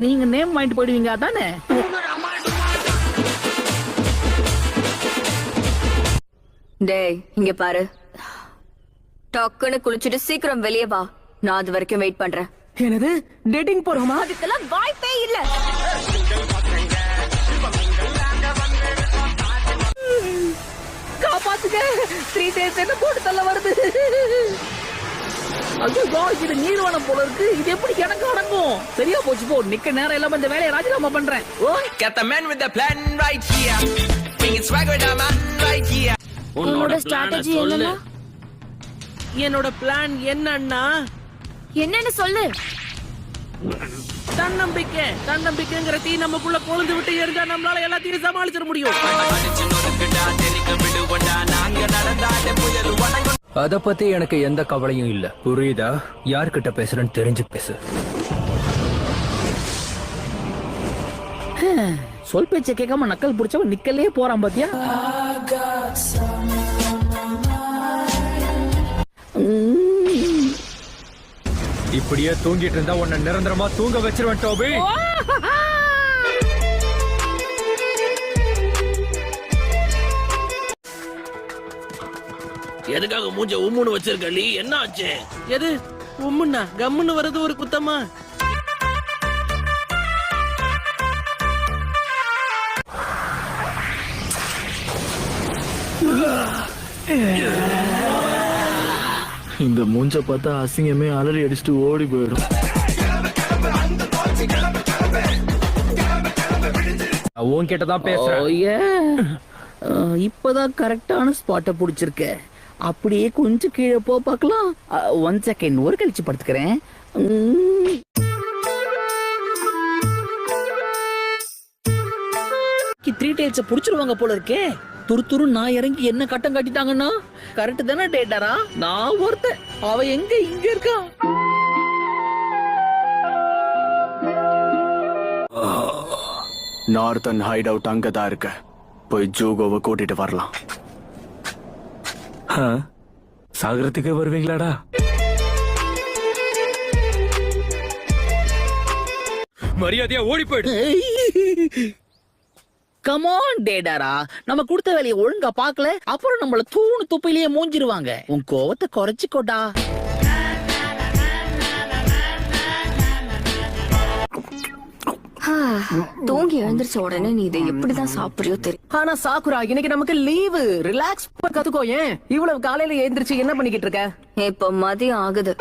நீங்க நேம் வாங்கிட்டு போயிடுவீங்க அதானே? டேய் இங்க பாரு, டக்குன்னு குளிச்சுட்டு சீக்கிரம் வெளியே வா. நான் அது வரைக்கும் வெயிட் பண்றேன். என்னது டேட்டிங் போறோமா? அதுக்கெல்லாம் வாய்ப்பே இல்ல. காப்பாத்துங்க, 3 days என்ன போட்டு தள்ள வருது. ஐயோ இது நீர்வனம் போல இருக்கு. இது எப்படி எனக்கு அடங்கும்? சரியா போச்சு போ. நிக்க நேரம் இல்லாம இந்த வேலையை ராஜினாமா பண்றேன். Got the man with the plan right here. Bringing swag with the man right here. உன்னோட ஸ்ட்ராட்டஜி என்னன்னா? என்னோட பிளான் என்னன்னா, என்னன்னு சொல்லு. தன்னம்பிக்கைங்கிற தீ நமக்குள்ள கொழுந்து விட்டு எரிஞ்சா நம்மளால எல்லாத்தையும் சமாளிச்சிட முடியும். அத பத்தி எனக்கு எந்த கவலையும் இல்ல. புரியுதா? யார்கிட்ட பேசுறேன்னு தெரிஞ்சு பேசு. சொல் பேச்ச கேட்காம நக்கல் புடிச்சவன் நிக்கலே போறான் பாத்தியா? இப்படியே தூங்கிட்டு இருந்தா உன்னை நிரந்தரமா தூங்க வச்சிருவேன் டோபி. எதுக்காக மூஞ்ச உம்முன்னு வச்சிருக்க நீ? என்ன ஆச்சு? எது உம்முன்னா கம்முன்னு வர்றது ஒரு குத்தமா? இந்த மூஞ்ச பார்த்தா அசிங்கமே அலறி அடிச்சுட்டு ஓடி போயிடும். உன்கிட்ட தான் பேசுறேன். இப்பதான் கரெக்டான ஸ்பாட்ட புடிச்சிருக்க. அப்படியே கொஞ்சம் கீழே போ பார்க்கலாம். 1 செகண்ட் ஒரு கழிச்சு படுத்துக்கிறேன். 3 days புடிச்சிருவாங்க போல இருக்கே. துரு நான் இறங்கி என்ன கட்டம் கட்டிட்டாங்கன்னா கரெக்ட் தானே டேட்டாரா? நான் ஒருத்தன், அவ எங்க இங்க இருக்கா? நார்த்தன் ஹைட் அவுட் அங்கதான் இருக்க. போய் ஜூகோவை கூட்டிட்டு வரலாம். சாகரத்துக்கு வருவீங்களாடா? மரியாதையா ஓடி போயிடு. கமான் டேடாரா, நம்ம கொடுத்த வேலையை ஒழுங்கா பாக்கல, அப்புறம் நம்மள தூணு துப்பிலேயே மூஞ்சிருவாங்க. உன் கோவத்தை குறைச்சிக்கோடா. தூங்கி எழுந்திருச்ச உடனே நீ இதை எப்படிதான் சாப்பிடுறியோ தெரியும். ஆனா சாக்குரா, இன்னைக்கு நமக்கு லீவு. ரிலாக்ஸ் கத்துக்கோ. ஏன் இவ்வளவு காலையில எழுந்திருச்சு என்ன பண்ணிக்கிட்டு இருக்க? இப்ப மதியம் ஆகுது.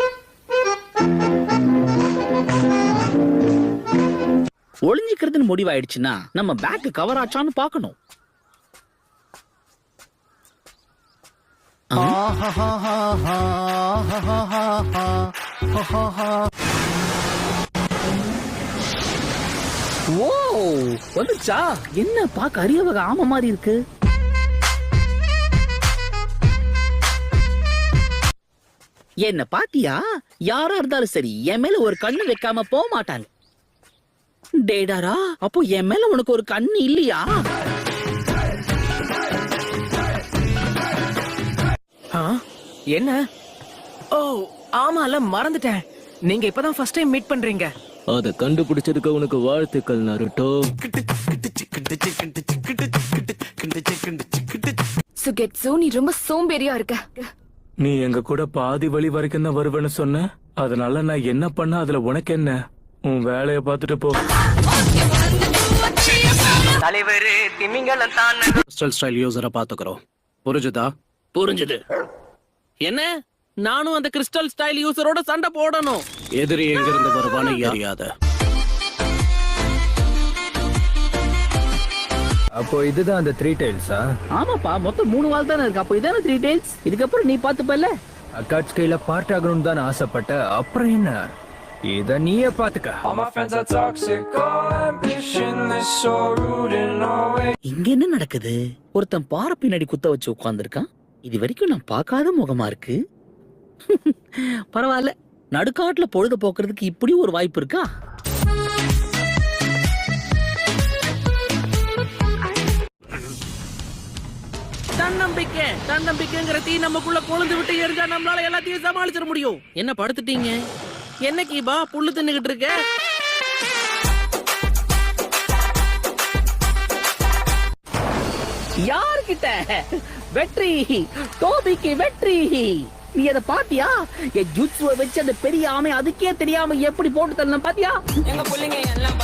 ஒளிஞ்சிக்கிறதுன்னு முடிவாயிடுச்சுன்னா நம்ம பேக் கவர் ஆச்சான்னு பாக்கணும். ஓ வந்துச்சா? என்ன பாக்க அரிய வகை ஆம மாதிரி இருக்கு. என்ன பாத்தியா? யாரா இருந்தாலும் சரி என் மேல ஒரு கண்ணு வைக்காம போக மாட்டாங்க. டேடாரா, அப்போ என் மேல உனக்கு ஒரு கண்ணு இல்லையா? என்ன? ஓ ஆமால, மறந்துட்டேன். நீங்க இப்பதான் ஃபர்ஸ்ட் டைம் மீட் பண்றீங்க. அத கண்டுபிடிச்சதுக்கு உனக்கு வாழ்த்துக்கள் நருட்டோ. சுகெட்சு, நீ ரொம்ப சோம்பேறியா இருக்க. நீ எங்க கூட பாதி வழி வரைக்கும் தான் வருவேன்னு சொன்ன. அதனால நான் என்ன பண்ண அதுல உனக்கு என்ன? உன் வேலைய பார்த்துட்டு போ. தலைவரே திமிங்கலம் தான். கிறிஸ்டல் ஸ்டைல் யூசரை பாத்துக்கிறோம். புரிஞ்சுதா? புரிஞ்சுது. என்ன, நானும் அந்த கிறிஸ்டல் ஸ்டைல் யூசரோட சண்டை போடணும்? எதிரி எங்க இருந்து வருவான்னு அறியாத. அப்போ இதுதான் அந்த 3 tailsா? ஆமாப்பா, மொத்தம் 3 வால் தானே இருக்கு. அப்போ இதான 3 tails. இதுக்கப்புறம் நீ பாத்துப்பல. அக்காட்ஸ்கையில பார்ட் ஆகணும்னு தான் ஆசைப்பட்ட. அப்புறம் என்ன, இத நீயே பாத்துக்க. இங்க என்ன நடக்குது? ஒருத்தன் பாறை பின்னாடி குத்த வச்சு உட்கார்ந்துருக்கான். இது வரைக்கும் நான் பார்க்காத முகமா இருக்கு. பரவாயில்ல, நடுக்காட்டுல பொழுது போக்குறதுக்கு இப்படி ஒரு வாய்ப்பு இருக்கா? தன்னம்பிக்கைங்கிற தீ நமக்குள்ள கொழுந்து விட்டு எரிஞ்சா நம்மளால எல்லாத்தையும் சமாளிச்சிட முடியும். என்ன படுத்துட்டீங்க? என்ன கீபா புல்லு தின்னுகிட்டு இருக்க? யார்கிட்ட? வெற்றி, டோபிக்கு வெற்றி. நீ அதை பாத்தியா? என் ஜுட்சுவை வச்சு அந்த பெரிய ஆமை அதுக்கே தெரியாம எப்படி போட்டு தரணும் பாத்தியா? எங்க புள்ளைங்க எல்லாம்